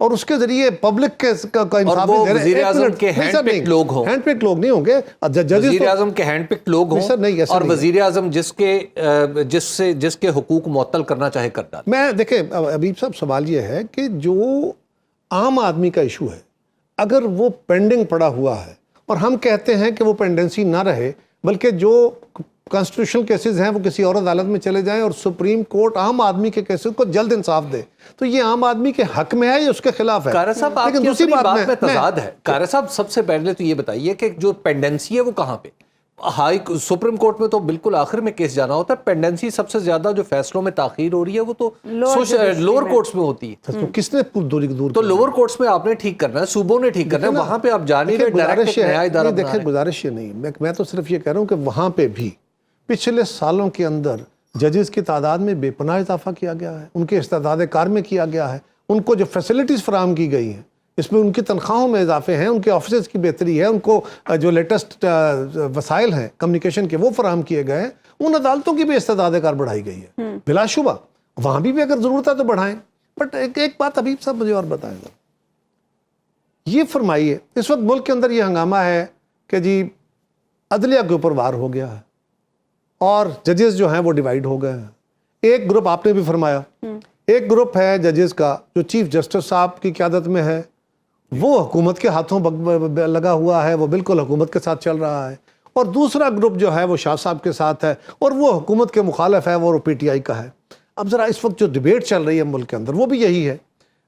اور اس کے ذریعے پبلک کا انصاف وہ دے رہے ہیں. وزیر اعظم کے نہیں ہینڈ سر، پک نہیں. لوگ ہوں. ہینڈ پک لوگ نہیں ہوں گے. وزیر اعظم کے ہینڈ پک لوگ نہیں سر، نہیں، ہوں ایسا اور نہیں ہے. وزیر اعظم جس کے حقوق معطل کرنا چاہے کر ڈالے. میں دیکھیں حبیب صاحب، سوال یہ ہے کہ جو عام آدمی کا ایشو ہے اگر وہ پینڈنگ پڑا ہوا ہے اور ہم کہتے ہیں کہ وہ پینڈنسی نہ رہے بلکہ جو کانسٹیٹیوشنل کیسز ہیں وہ کسی اور عدالت میں چلے جائیں اور سپریم کورٹ عام آدمی کے کیسز کو جلد انصاف دے، تو یہ عام آدمی کے حق میں ہے یا اس کے خلاف ہے؟ قارا صاحب، آپ لیکن کی دوسری اپنی بات میں میں تضاد ہے. قارا صاحب، سب سے پہلے تو یہ بتائیے کہ جو پینڈنسی ہے وہ کہاں پہ؟ سپریم کورٹ میں تو بالکل آخر میں کیس جانا ہوتا ہے. پینڈنسی سب سے زیادہ جو فیصلوں میں تاخیر ہو رہی ہے وہ تو لوور کورٹس میں ہوتی ہے. تو کس نے دور تو لوور کورٹس میں آپ نے ٹھیک کرنا ہے، صوبوں نے ٹھیک کرنا ہے، وہاں پہ آپ جا نہیں رہے، ڈائریکٹ نیا ادارہ بنا رہے ہیں. گزارش یہ نہیں، میں تو صرف یہ کہہ رہا ہوں کہ وہاں پہ بھی پچھلے سالوں کے اندر ججز کی تعداد میں بے پناہ اضافہ کیا گیا ہے، ان کے استعداد کار میں کیا گیا ہے، ان کو جو فیسلٹیز فراہم کی گئی ہیں اس میں ان کی تنخواہوں میں اضافے ہیں، ان کے آفیسز کی بہتری ہے، ان کو جو لیٹسٹ وسائل ہیں کمیونیکیشن کے وہ فراہم کیے گئے ہیں. ان عدالتوں کی بھی استعداد کار بڑھائی گئی ہے بلا شبہ، وہاں بھی اگر ضرورت ہے تو بڑھائیں. بٹ ایک بات حبیب صاحب مجھے اور بتائیں گا، یہ فرمائیے اس وقت ملک کے اندر یہ ہنگامہ ہے کہ جی عدلیہ کے اوپر وار ہو گیا ہے اور ججز جو ہیں وہ ڈیوائیڈ ہو گئے ہیں. ایک گروپ آپ نے بھی فرمایا، ایک گروپ ہے ججز کا جو چیف جسٹس صاحب کی قیادت میں ہے، وہ حکومت کے ہاتھوں لگا ہوا ہے، وہ بالکل حکومت کے ساتھ چل رہا ہے. اور دوسرا گروپ جو ہے وہ شاہ صاحب کے ساتھ ہے اور وہ حکومت کے مخالف ہے، وہ پی ٹی آئی کا ہے. اب ذرا اس وقت جو ڈیبیٹ چل رہی ہے ملک کے اندر وہ بھی یہی ہے.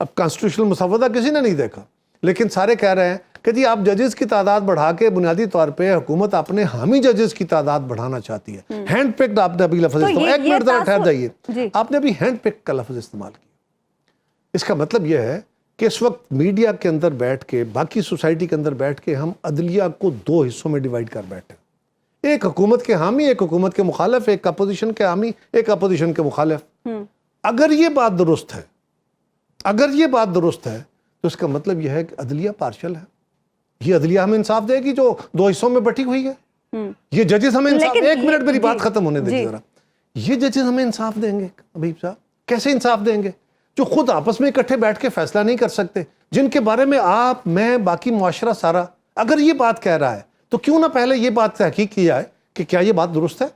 اب کانسٹیٹیوشنل مسودہ کسی نے نہیں دیکھا لیکن سارے کہہ رہے ہیں کہ جی آپ ججز کی تعداد بڑھا کے بنیادی طور پہ حکومت اپنے حامی ججز کی تعداد بڑھانا چاہتی ہے. ہینڈ پکڈ آپ نے ابھی لفظ استعمال، ایک منٹ ذرا ٹھہر جائیے، آپ نے ابھی ہینڈ پک کا لفظ استعمال کیا. اس کا مطلب یہ ہے کہ اس وقت میڈیا کے اندر بیٹھ کے، باقی سوسائٹی کے اندر بیٹھ کے ہم عدلیہ کو دو حصوں میں ڈیوائیڈ کر بیٹھے، ایک حکومت کے حامی، ایک حکومت کے مخالف، ایک اپوزیشن کے حامی، ایک اپوزیشن کے مخالف. اگر یہ بات درست ہے تو اس کا مطلب یہ ہے کہ عدلیہ پارشل ہے. یہ عدلیہ ہمیں انصاف دے گی جو دو حصوں میں بٹی ہوئی ہے؟ یہ ججز ہمیں انصاف، ایک منٹ میری بات ختم ہونے دیجیے ذرا. یہ ججز ہمیں انصاف دیں گے حبیب صاحب؟ کیسے انصاف دیں گے؟ جو خود آپس میں اکٹھے بیٹھ کے فیصلہ نہیں کر سکتے، جن کے بارے میں آپ، میں، باقی معاشرہ سارا اگر یہ بات کہہ رہا ہے تو کیوں نہ پہلے یہ بات تحقیق کی جائے کہ کیا یہ بات درست ہے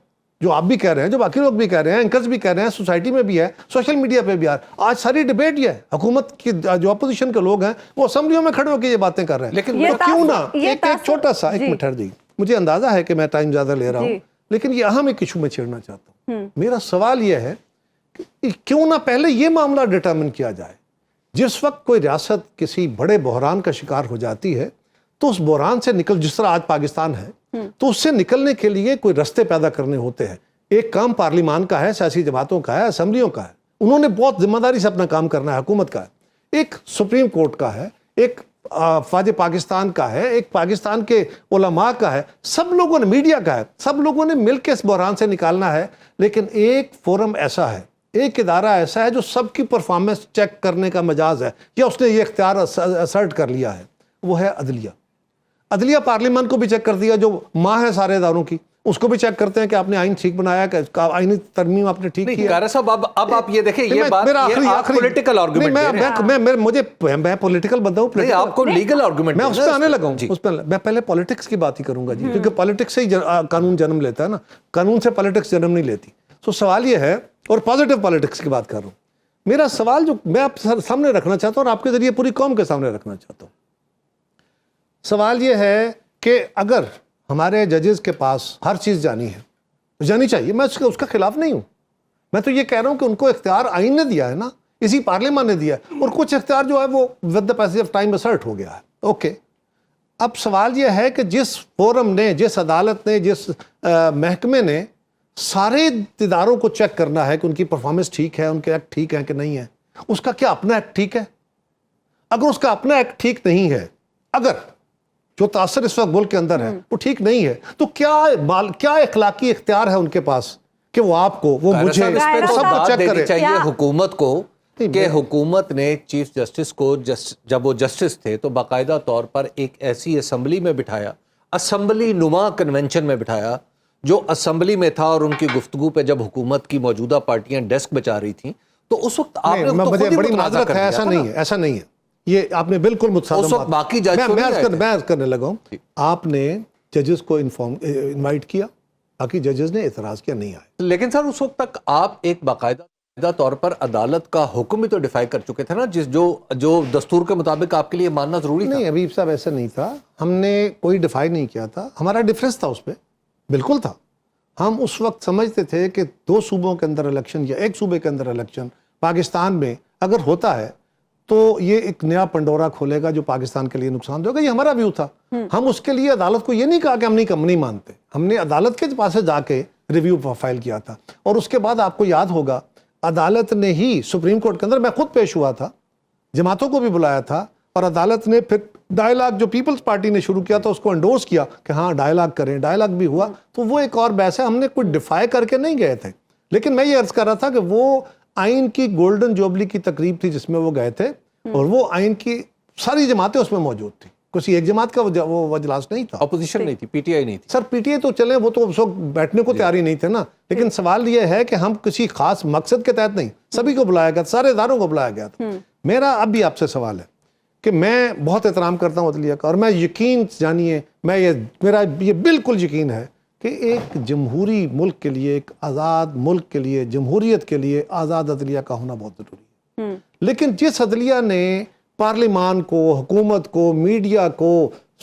جو آپ بھی کہہ رہے ہیں، جو باقی لوگ بھی کہہ رہے ہیں، اینکرز بھی کہہ رہے ہیں، سوسائٹی میں بھی ہے، سوشل میڈیا پہ بھی ہے. آج ساری ڈیبیٹ یہ ہے، حکومت کی جو اپوزیشن کے لوگ ہیں وہ اسمبلیوں میں کھڑے ہو کے یہ باتیں کر رہے ہیں. لیکن کیوں نہ ایک چھوٹا سا، ایک منٹ ٹھہر جائیے، مجھے اندازہ ہے کہ میں ٹائم زیادہ لے رہا ہوں لیکن یہ اہم ایک ایشو میں چھیڑنا چاہتا ہوں. میرا سوال یہ ہے کہ کیوں نہ پہلے یہ معاملہ ڈٹرمن کیا جائے، جس وقت کوئی ریاست کسی بڑے بحران کا شکار ہو جاتی ہے تو اس بحران سے جس طرح آج پاکستان ہے تو اس سے نکلنے کے لیے کوئی رستے پیدا کرنے ہوتے ہیں. ایک کام پارلیمان کا ہے، سیاسی جماعتوں کا ہے، اسمبلیوں کا ہے، انہوں نے بہت ذمہ داری سے اپنا کام کرنا ہے، حکومت کا ہے. ایک سپریم کورٹ کا ہے، ایک فوج پاکستان کا ہے، ایک پاکستان کے علماء کا ہے، سب لوگوں نے، میڈیا کا ہے، سب لوگوں نے مل کے اس بحران سے نکالنا ہے. لیکن ایک فورم ایسا ہے، ایک ادارہ ایسا ہے جو سب کی پرفارمنس چیک کرنے کا مجاز ہے یا اس نے یہ اختیار اسرٹ کر لیا ہے، وہ ہے عدلیہ. عدلیہ پارلیمان کو بھی چیک کر دیا جو ماں ہے سارے اداروں کی، اس کو بھی چیک کرتے ہیں کہ آپ نے آئین ٹھیک بنایا، کہ آئینی ترمیم آپ نے ٹھیک کی. قارا صاحب، اب آپ یہ دیکھیں، یہ بات آپ پولیٹیکل آرگومنٹ دے رہے ہیں. میں پولیٹیکل بندہ ہوں، نہیں، آپ کو لیگل آرگومنٹ، میں اس پہ آنے لگا ہوں. میں پہلے پالیٹکس کی بات ہی کروں گا جی، کیونکہ پالیٹکس سے ہی قانون جنم لیتا ہے نا، قانون سے پالیٹکس جنم نہیں لیتی. تو سوال یہ ہے، اور پازیٹیو پالیٹکس کی بات کر رہا ہوں. میرا سوال جو میں آپ سامنے رکھنا چاہتا ہوں اور آپ کے ذریعے پوری قوم کے سامنے رکھنا چاہتا ہوں، سوال یہ ہے کہ اگر ہمارے ججز کے پاس ہر چیز جانی چاہیے، میں اس کا خلاف نہیں ہوں، میں تو یہ کہہ رہا ہوں کہ ان کو اختیار آئین نے دیا ہے نا، اسی پارلیمان نے دیا ہے، اور کچھ اختیار جو ہے وہ with the passage of time assert ہو گیا ہے. اوکے، اب سوال یہ ہے کہ جس فورم نے، جس عدالت نے، جس محکمے نے سارے اداروں کو چیک کرنا ہے کہ ان کی پرفارمنس ٹھیک ہے، ان کے ایکٹ ٹھیک ہیں کہ نہیں ہے، اس کا کیا اپنا ایکٹ ٹھیک ہے؟ اگر اس کا اپنا ایکٹ ٹھیک نہیں ہے، اگر جو تاثر اس وقت ملک کے اندر ہے وہ ٹھیک نہیں ہے، تو کیا اخلاقی اختیار ہے ان کے پاس کہ وہ آپ کو، وہ مجھے، سب کو چیک کرے؟ چاہیے حکومت کو کہ حکومت نے چیف جسٹس کو جب وہ جسٹس تھے تو باقاعدہ طور پر ایک ایسی اسمبلی میں بٹھایا، اسمبلی نما کنونشن میں بٹھایا، جو اسمبلی میں تھا، اور ان کی گفتگو پہ جب حکومت کی موجودہ پارٹیاں ڈیسک بچا رہی تھیں تو اس وقت آپ نے بڑی معذرت ہے، ایسا نہیں ہے. یہ آپ نے بالکل متصادم اس وقت باقی جج کو نہیں آئے تھے۔ میں عرض کرنے لگا ہوں، آپ نے ججز کو انوائٹ کیا، باقی ججز نے اعتراض کیا، نہیں آئے۔ لیکن سر اس وقت تک آپ ایک باقاعدہ طور پر عدالت کا حکم بھی تو ڈیفائی کر چکے تھے نا، جو دستور کے مطابق آپ کے لیے ماننا ضروری تھا۔ نہیں حبیب صاحب ایسا نہیں تھا، ہم نے کوئی ڈیفائی نہیں کیا تھا، ہمارا ڈیفرنس تھا اس پہ، بالکل تھا۔ ہم اس وقت سمجھتے تھے کہ 2 صوبوں کے اندر الیکشن یا 1 صوبے کے اندر الیکشن پاکستان میں اگر ہوتا ہے تو یہ ایک نیا پنڈورا کھولے گا جو پاکستان کے لیے نقصان دے گا، یہ ہمارا ویو تھا۔ ہم اس کے لیے عدالت کو یہ نہیں کہا کہ ہم نہیں مانتے، ہم نے عدالت کے پاس جا کے ریویو فائل کیا تھا، اور اس کے بعد آپ کو یاد ہوگا عدالت نے ہی سپریم کورٹ کے اندر، میں خود پیش ہوا تھا، جماعتوں کو بھی بلایا تھا، اور عدالت نے پھر ڈائیلاگ جو پیپلز پارٹی نے شروع کیا تھا اس کو انڈورس کیا کہ ہاں ڈائیلاگ کریں، ڈائیلاگ بھی ہوا، تو وہ ایک اور بحث ہے، ہم نے کوئی ڈیفائی کر کے نہیں گئے تھے۔ لیکن میں یہ عرض کر رہا تھا کہ وہ آئین کی گولڈن جوبلی کی تقریب تھی جس میں وہ گئے تھے، اور وہ آئین کی ساری جماعتیں اس میں موجود تھی، کسی ایک جماعت کا وہ اجلاس نہیں تھا، اپوزیشن نہیں تھی، پی ٹی آئی نہیں تھی۔ سر پی ٹی آئی تو چلیں، وہ تو اس وقت بیٹھنے کو تیاری نہیں تھے نا، لیکن سوال یہ ہے کہ ہم کسی خاص مقصد کے تحت نہیں، سبھی کو بلایا گیا، سارے اداروں کو بلایا گیا تھا۔ میرا اب بھی آپ سے سوال ہے کہ میں بہت احترام کرتا ہوں عدلیہ کا، اور میں یقین جانیے میرا یہ بالکل یقین ہے کہ ایک جمہوری ملک کے لیے، ایک آزاد ملک کے لیے، جمہوریت کے لیے آزاد عدلیہ کا ہونا بہت ضروری ہے۔ لیکن جس عدلیہ نے پارلیمان کو، حکومت کو، میڈیا کو،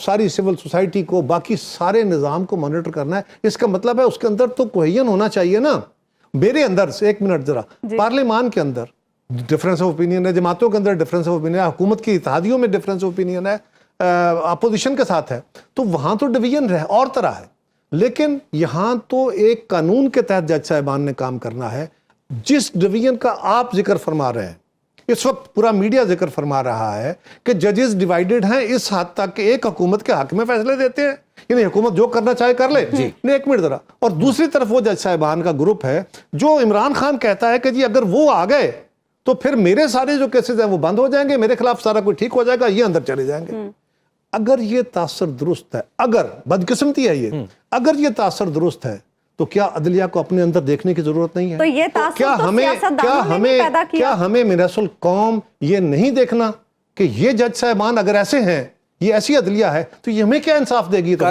ساری سول سوسائٹی کو، باقی سارے نظام کو مانیٹر کرنا ہے، اس کا مطلب ہے اس کے اندر تو کوہین ہونا چاہیے نا۔ میرے اندر سے ایک منٹ ذرا، پارلیمان کے اندر ڈفرینس آف اوپینین ہے، جماعتوں کے اندر ڈفرینس آف اوپینین ہے، حکومت کی اتحادیوں میں ڈفرینس آف اوپینین ہے، اپوزیشن کے ساتھ ہے، تو وہاں تو ڈویژن ہے اور طرح ہے۔ لیکن یہاں تو ایک قانون کے تحت جج صاحبان نے کام کرنا ہے۔ جس ڈویژن کا آپ ذکر فرما رہے ہیں، اس وقت پورا میڈیا ذکر فرما رہا ہے کہ ججز ڈیوائیڈڈ ہیں اس حد تک کہ ایک حکومت کے حق میں فیصلے دیتے ہیں، یعنی حکومت جو کرنا چاہے کر لے۔ نہیں ایک منٹ ذرا، اور دوسری طرف وہ جج صاحبان کا گروپ ہے جو عمران خان کہتا ہے کہ جی اگر وہ آ گئے تو پھر میرے سارے جو کیسز ہیں وہ بند ہو جائیں گے، میرے خلاف سارا کوئی ٹھیک ہو جائے گا، یہ اندر چلے جائیں گے۔ اگر یہ تاثر درست ہے، اگر بدقسمتی ہے یہ، اگر یہ تاثر درست ہے تو کیا عدلیہ کو اپنے اندر دیکھنے کی ضرورت نہیں ہے؟ تو یہ تاثر تو سیاستدانوں نے بھی پیدا کیا۔ کیا ہمیں میراث القوم یہ نہیں دیکھنا کہ یہ جج صاحبان اگر ایسے ہیں، یہ ایسی عدلیہ ہے، تو یہ ہمیں کیا انصاف دے گی؟ تو